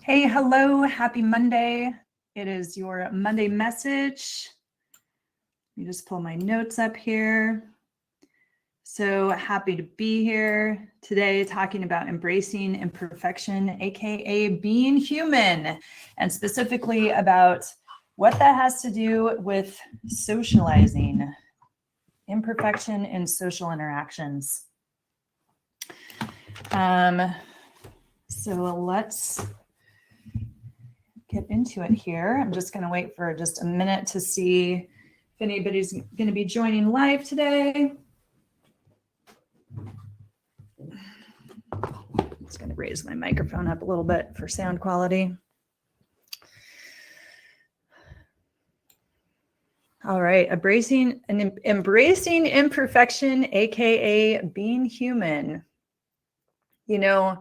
Hey, hello, happy Monday. It is your Monday message. Let me just pull my notes up here. So happy to be here today talking about embracing imperfection, aka being human, and specifically about what that has to do with socializing, imperfection in social interactions. So let's get into it here. I'm just going to wait for just a minute to see if anybody's going to be joining live today. I'm just going to raise my microphone up a little bit for sound quality. All right, embracing imperfection, aka being human. You know,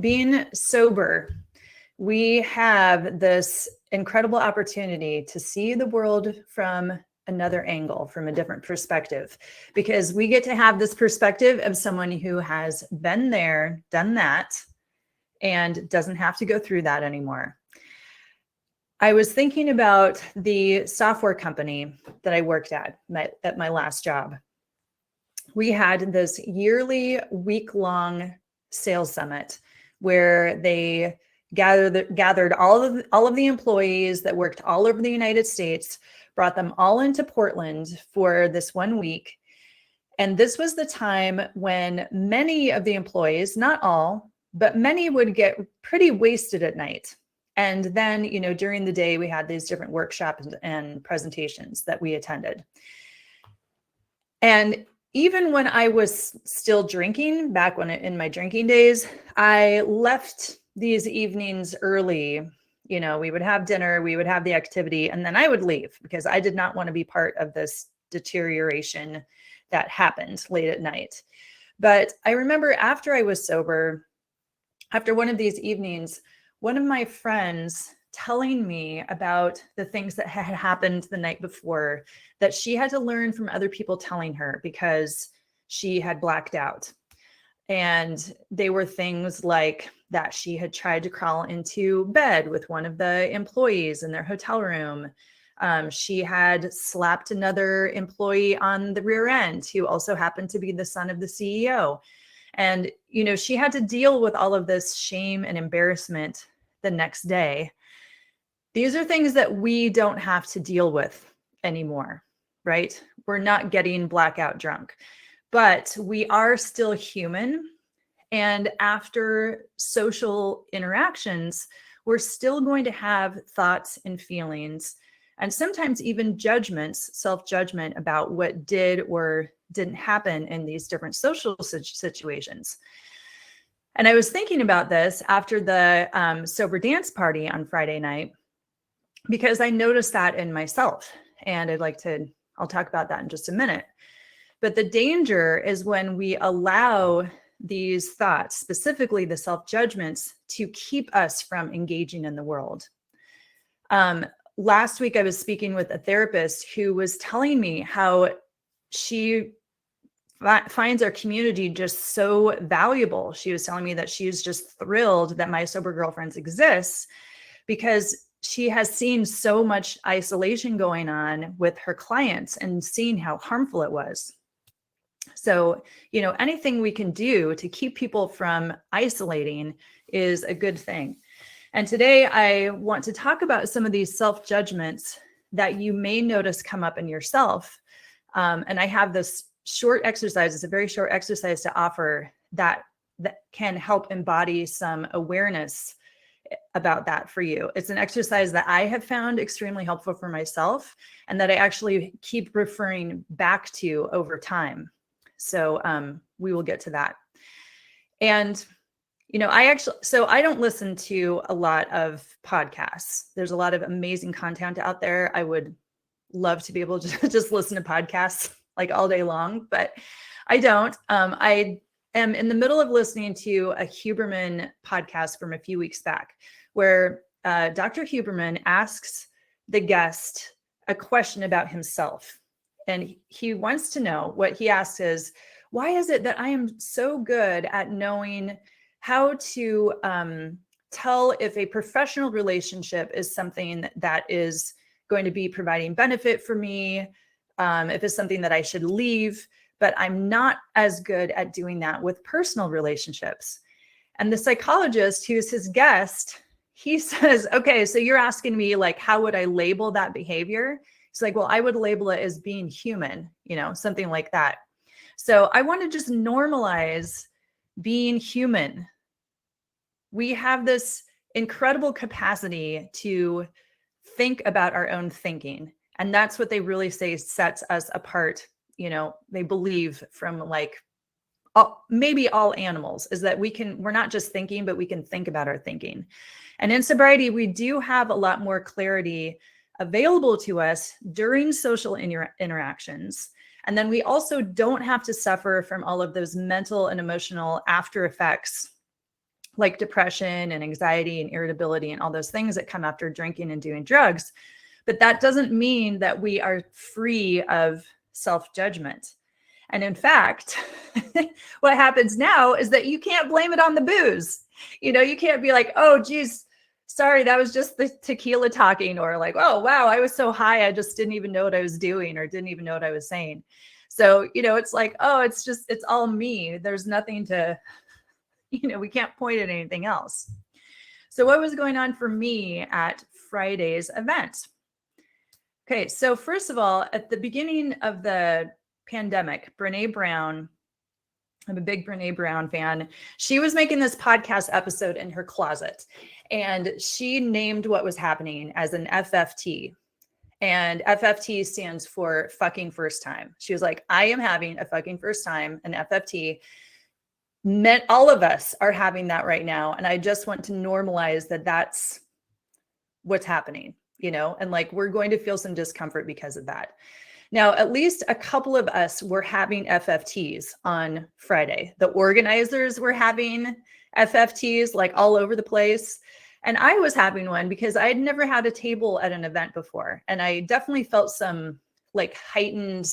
being sober, we have this incredible opportunity to see the world from another angle, from a different perspective, because we get to have this perspective of someone who has been there, done that, and doesn't have to go through that anymore. I was thinking about the software company that I worked at my last job. We had this yearly week-long sales summit where they gathered all of the employees that worked all over the United States, brought them all into Portland for this 1 week. And this was the time when many of the employees, not all, but many would get pretty wasted at night. And then, during the day, we had these different workshops and presentations that we attended. And even when I was still drinking, back in my drinking days, I left these evenings early. We would have dinner, we would have the activity, and then I would leave because I did not want to be part of this deterioration that happened late at night. But I remember after I was sober, after one of these evenings, one of my friends telling me about the things that had happened the night before that she had to learn from other people telling her because she had blacked out. And they were things like that she had tried to crawl into bed with one of the employees in their hotel room. She had slapped another employee on the rear end who also happened to be the son of the CEO. And, she had to deal with all of this shame and embarrassment the next day. These are things that we don't have to deal with anymore, right? We're not getting blackout drunk, but we are still human. And after social interactions, we're still going to have thoughts and feelings, and sometimes even judgments, self-judgment about what did or didn't happen in these different social situations. And I was thinking about this after the sober dance party on Friday night, because I noticed that in myself. And I'll talk about that in just a minute. But the danger is when we allow these thoughts, specifically the self-judgments, to keep us from engaging in the world. Last week, I was speaking with a therapist who was telling me how she finds our community just so valuable. She was telling me that she's just thrilled that My Sober Girlfriends exists because she has seen so much isolation going on with her clients and seen how harmful it was. So, anything we can do to keep people from isolating is a good thing. And today I want to talk about some of these self-judgments that you may notice come up in yourself. And I have this short exercise. It's a very short exercise to offer that can help embody some awareness about that for you. It's an exercise that I have found extremely helpful for myself and that I actually keep referring back to over time. So we will get to that. And, I don't listen to a lot of podcasts. There's a lot of amazing content out there. I would love to be able to just listen to podcasts like all day long, but I don't. I am in the middle of listening to a Huberman podcast from a few weeks back where Dr. Huberman asks the guest a question about himself. And he wants to know, what he asks is, why is it that I am so good at knowing how to tell if a professional relationship is something that is going to be providing benefit for me, if it's something that I should leave, but I'm not as good at doing that with personal relationships. And the psychologist who's his guest, he says, okay, so you're asking me like, how would I label that behavior? It's like, well, I would label it as being human, something like that. So I want to just normalize being human. We have this incredible capacity to think about our own thinking. And that's what they really say sets us apart. They believe from like maybe all animals, is that we're not just thinking, but we can think about our thinking. And in sobriety, we do have a lot more clarity available to us during social interactions. And then we also don't have to suffer from all of those mental and emotional after effects like depression and anxiety and irritability and all those things that come after drinking and doing drugs. But that doesn't mean that we are free of self-judgment. And in fact, what happens now is that you can't blame it on the booze. You can't be like, oh, geez, sorry, that was just the tequila talking, or like, oh, wow, I was so high, I just didn't even know what I was doing or didn't even know what I was saying. So, it's like, oh, it's all me. There's nothing to, we can't point at anything else. So what was going on for me at Friday's event? Okay, so first of all, at the beginning of the pandemic, Brene Brown, I'm a big Brene Brown fan. She was making this podcast episode in her closet, and she named what was happening as an FFT. And FFT stands for fucking first time. She was like, I am having a fucking first time, an FFT. Meant all of us are having that right now. And I just want to normalize that that's what's happening, and like, we're going to feel some discomfort because of that. Now, at least a couple of us were having FFTs on Friday. The organizers were having FFTs like all over the place. And I was having one because I had never had a table at an event before. And I definitely felt some like heightened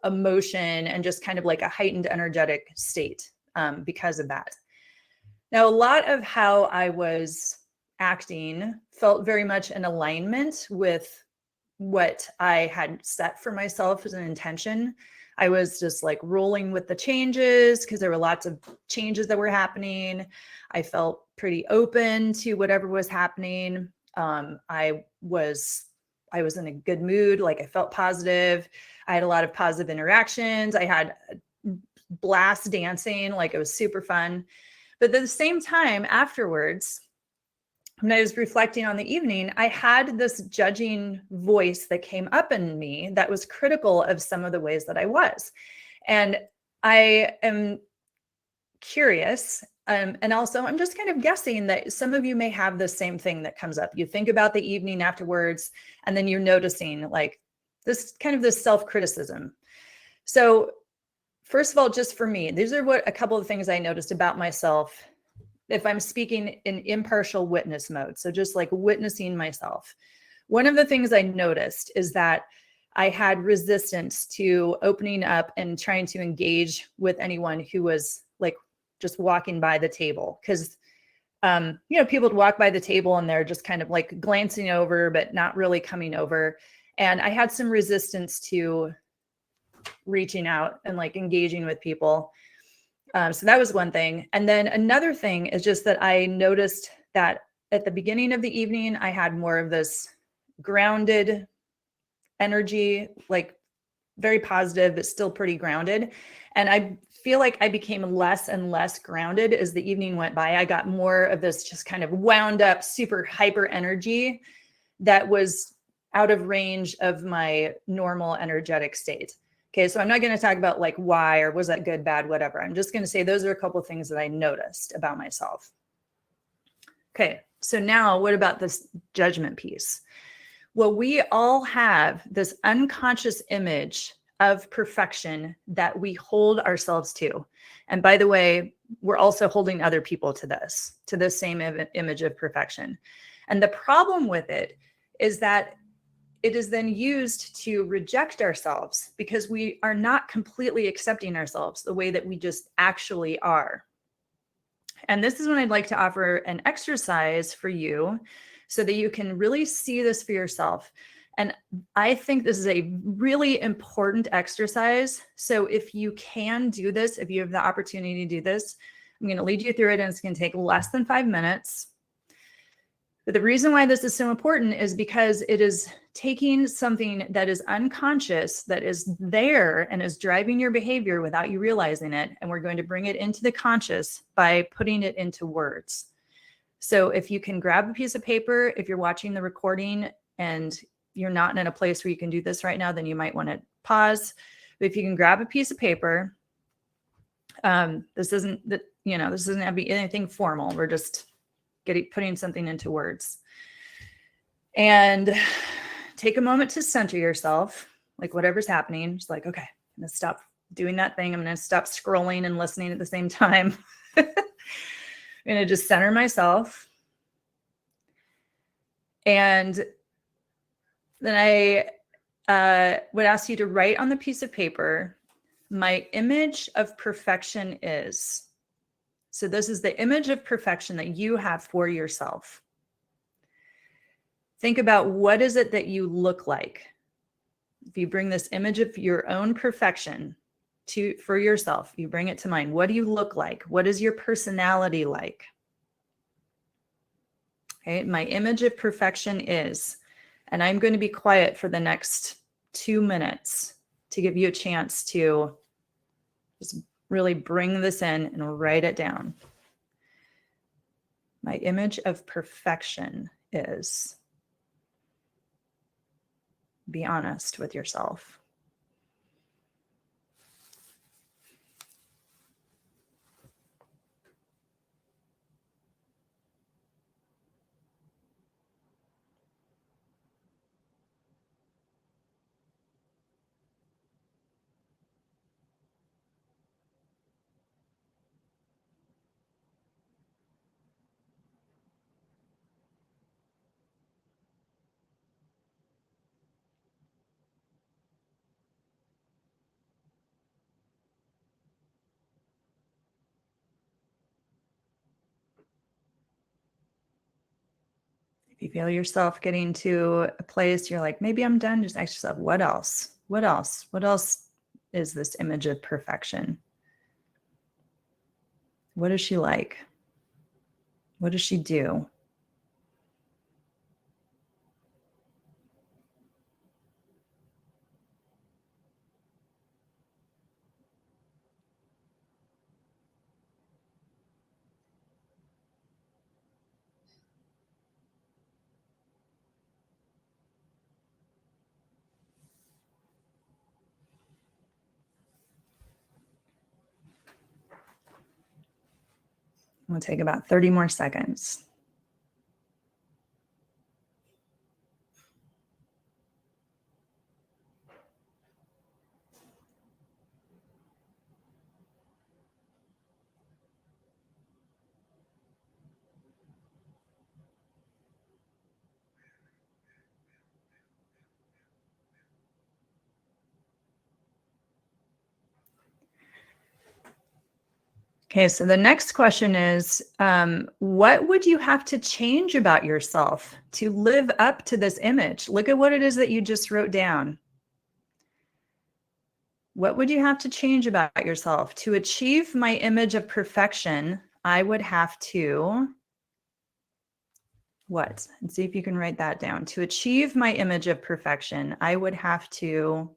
emotion and just kind of like a heightened energetic state because of that. Now, a lot of how I was acting felt very much in alignment with what I had set for myself as an intention. I was just like rolling with the changes because there were lots of changes that were happening. I felt pretty open to whatever was happening. I was in a good mood. Like, I felt positive. I had a lot of positive interactions. I had blast dancing. Like, it was super fun. But at the same time, afterwards, when I was reflecting on the evening, I had this judging voice that came up in me that was critical of some of the ways that I was. And I am curious. And also, I'm just kind of guessing that some of you may have the same thing that comes up. You think about the evening afterwards, and then you're noticing like this kind of this self-criticism. So first of all, just for me, these are what a couple of things I noticed about myself if I'm speaking in impartial witness mode. So just like witnessing myself. One of the things I noticed is that I had resistance to opening up and trying to engage with anyone who was like just walking by the table. Because, people would walk by the table and they're just kind of like glancing over, but not really coming over. And I had some resistance to reaching out and like engaging with people. So that was one thing. And then another thing is just that I noticed that at the beginning of the evening, I had more of this grounded energy, like very positive, but still pretty grounded. And I feel like I became less and less grounded as the evening went by. I got more of this just kind of wound up, super hyper energy that was out of range of my normal energetic state. Okay, so I'm not going to talk about like why or was that good, bad, whatever. I'm just going to say those are a couple of things that I noticed about myself. Okay, so now what about this judgment piece? Well, we all have this unconscious image of perfection that we hold ourselves to. And by the way, we're also holding other people to this same image of perfection. And the problem with it is that it is then used to reject ourselves because we are not completely accepting ourselves the way that we just actually are. And this is when I'd like to offer an exercise for you so that you can really see this for yourself. And I think this is a really important exercise. So if you can do this, if you have the opportunity to do this, I'm going to lead you through it, and it's going to take less than 5 minutes. But the reason why this is so important is because it is taking something that is unconscious, that is there and is driving your behavior without you realizing it. And we're going to bring it into the conscious by putting it into words. So if you can grab a piece of paper, if you're watching the recording and you're not in a place where you can do this right now, then you might want to pause. But if you can grab a piece of paper, this doesn't have to be anything formal. We're just putting something into words. And take a moment to center yourself, like whatever's happening. Just like, okay, I'm going to stop doing that thing. I'm going to stop scrolling and listening at the same time. I'm going to just center myself. And then I would ask you to write on the piece of paper, my image of perfection is. So this is the image of perfection that you have for yourself. Think about, what is it that you look like? If you bring this image of your own perfection for yourself, you bring it to mind. What do you look like? What is your personality like? Okay, my image of perfection is, and I'm going to be quiet for the next 2 minutes to give you a chance to just really bring this in and write it down. My image of perfection is. Be honest with yourself. If you feel yourself getting to a place you're like, maybe I'm done, just ask yourself, what else? What else? What else is this image of perfection? What is she like? What does she do? We'll take about 30 more seconds. Okay, so the next question is, what would you have to change about yourself to live up to this image? Look at what it is that you just wrote down. What would you have to change about yourself? To achieve my image of perfection, I would have to, what? And see if you can write that down. To achieve my image of perfection, I would have to,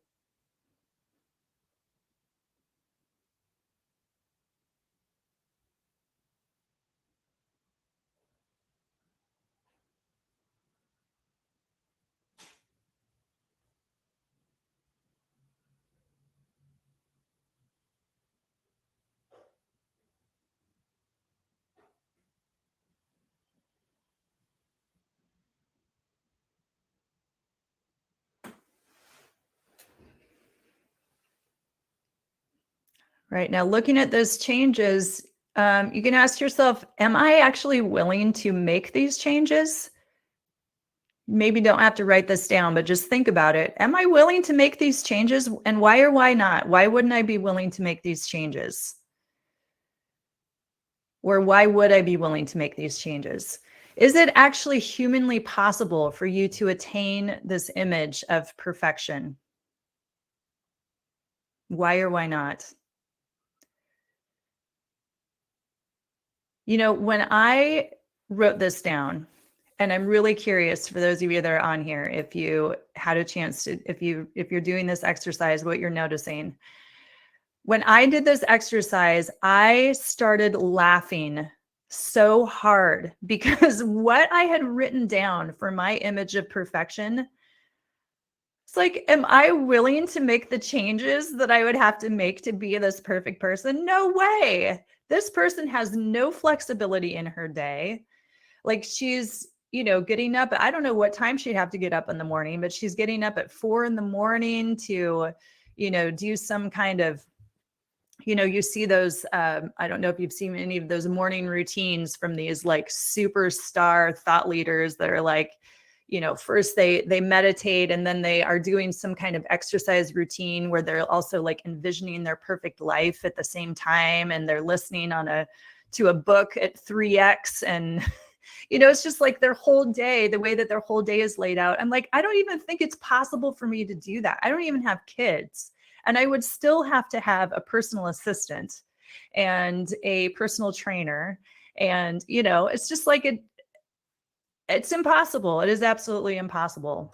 right now, looking at those changes, you can ask yourself, am I actually willing to make these changes? Maybe don't have to write this down, but just think about it. Am I willing to make these changes? And why or why not? Why wouldn't I be willing to make these changes? Or why would I be willing to make these changes? Is it actually humanly possible for you to attain this image of perfection? Why or why not? You know, when I wrote this down, and I'm really curious for those of you that are on here, if you had a chance to, if you're doing this exercise, what you're noticing. When I did this exercise, I started laughing so hard because what I had written down for my image of perfection, it's like, am I willing to make the changes that I would have to make to be this perfect person? No way. This person has no flexibility in her day. Like she's, getting up. I don't know what time she'd have to get up in the morning, but she's getting up at 4 a.m. to, do some kind of, you see those, I don't know if you've seen any of those morning routines from these like superstar thought leaders that are like, first they meditate and then they are doing some kind of exercise routine where they're also like envisioning their perfect life at the same time. And they're listening to a book at 3x. And, it's just like their whole day, the way that their whole day is laid out. I'm like, I don't even think it's possible for me to do that. I don't even have kids. And I would still have to have a personal assistant and a personal trainer. And, it's just like it's impossible. It is absolutely impossible.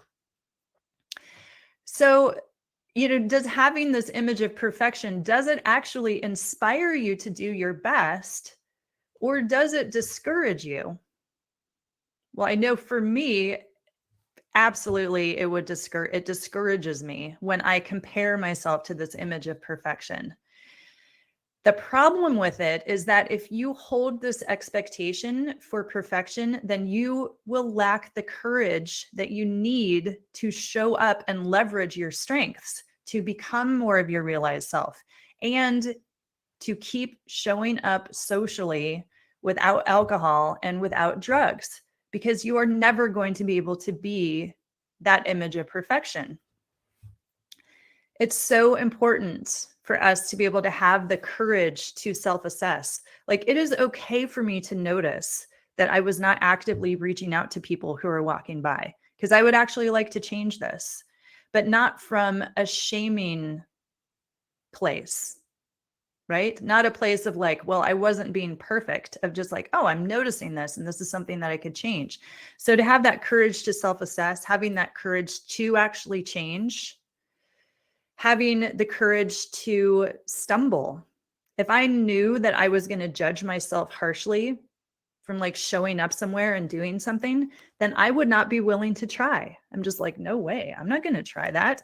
So, does having this image of perfection, does it actually inspire you to do your best, or does it discourage you? Well, I know for me, absolutely, it discourages me when I compare myself to this image of perfection. The problem with it is that if you hold this expectation for perfection, then you will lack the courage that you need to show up and leverage your strengths to become more of your realized self and to keep showing up socially without alcohol and without drugs, because you are never going to be able to be that image of perfection. It's so important for us to be able to have the courage to self-assess. Like, it is okay for me to notice that I was not actively reaching out to people who are walking by, because I would actually like to change this, but not from a shaming place, right? Not a place of like, well, I wasn't being perfect, of just like, oh, I'm noticing this and this is something that I could change. So to have that courage to self-assess, having that courage to actually change, having the courage to stumble. If I knew that I was going to judge myself harshly from like showing up somewhere and doing something, then I would not be willing to try. I'm just like, no way, I'm not going to try that,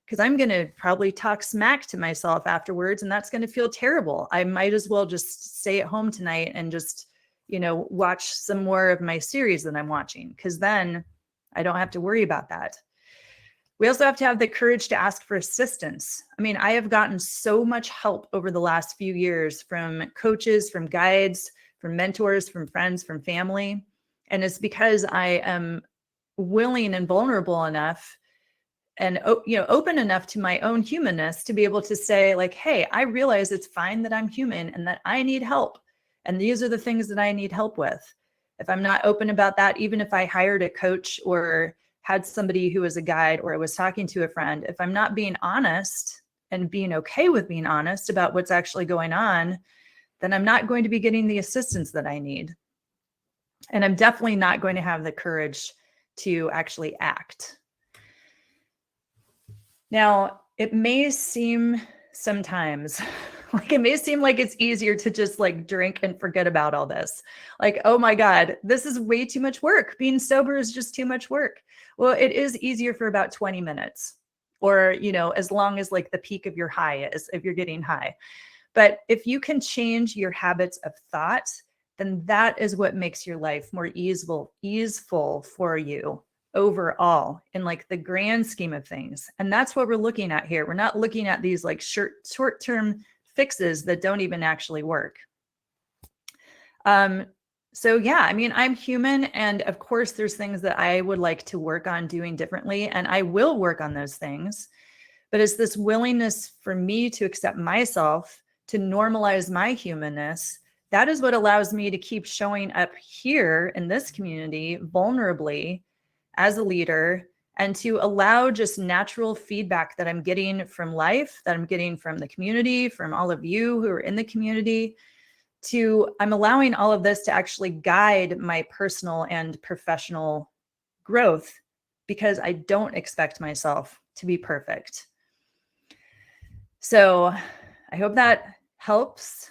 because I'm going to probably talk smack to myself afterwards, and that's going to feel terrible. I might as well just stay at home tonight and just, watch some more of my series that I'm watching, because then I don't have to worry about that. We also have to have the courage to ask for assistance. I mean, I have gotten so much help over the last few years from coaches, from guides, from mentors, from friends, from family. And it's because I am willing and vulnerable enough and open enough to my own humanness to be able to say like, hey, I realize it's fine that I'm human and that I need help. And these are the things that I need help with. If I'm not open about that, even if I hired a coach or had somebody who was a guide, or I was talking to a friend, if I'm not being honest and being okay with being honest about what's actually going on, then I'm not going to be getting the assistance that I need. And I'm definitely not going to have the courage to actually act. Now, it may seem sometimes like it's easier to just like drink and forget about all this. Like, oh my God, this is way too much work. Being sober is just too much work. Well, it is easier for about 20 minutes, or, as long as like the peak of your high is, if you're getting high. But if you can change your habits of thought, then that is what makes your life more easeful for you overall in like the grand scheme of things. And that's what we're looking at here. We're not looking at these like short-term fixes that don't even actually work. So yeah, I mean, I'm human, and of course there's things that I would like to work on doing differently, and I will work on those things. But it's this willingness for me to accept myself, to normalize my humanness, that is what allows me to keep showing up here in this community vulnerably as a leader, and to allow just natural feedback that I'm getting from life, that I'm getting from the community, from all of you who are in the community. I'm allowing all of this to actually guide my personal and professional growth, because I don't expect myself to be perfect. So I hope that helps.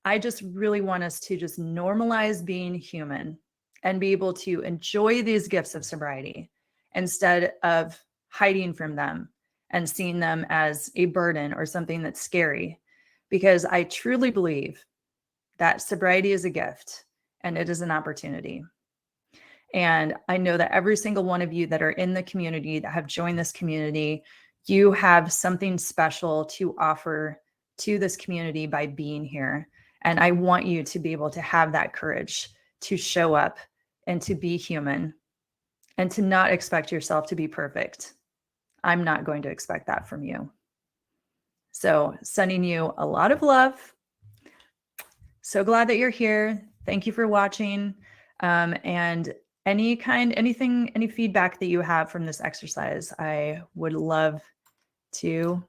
I just really want us to just normalize being human and be able to enjoy these gifts of sobriety instead of hiding from them and seeing them as a burden or something that's scary. Because I truly believe that sobriety is a gift and it is an opportunity. And I know that every single one of you that are in the community, that have joined this community, you have something special to offer to this community by being here. And I want you to be able to have that courage to show up and to be human and to not expect yourself to be perfect. I'm not going to expect that from you. So, sending you a lot of love. So glad that you're here. Thank you for watching. And any feedback that you have from this exercise, I would love to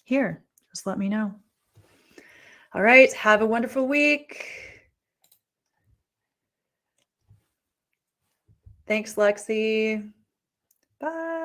hear. Just let me know. All right. Have a wonderful week. Thanks, Lexi. Bye.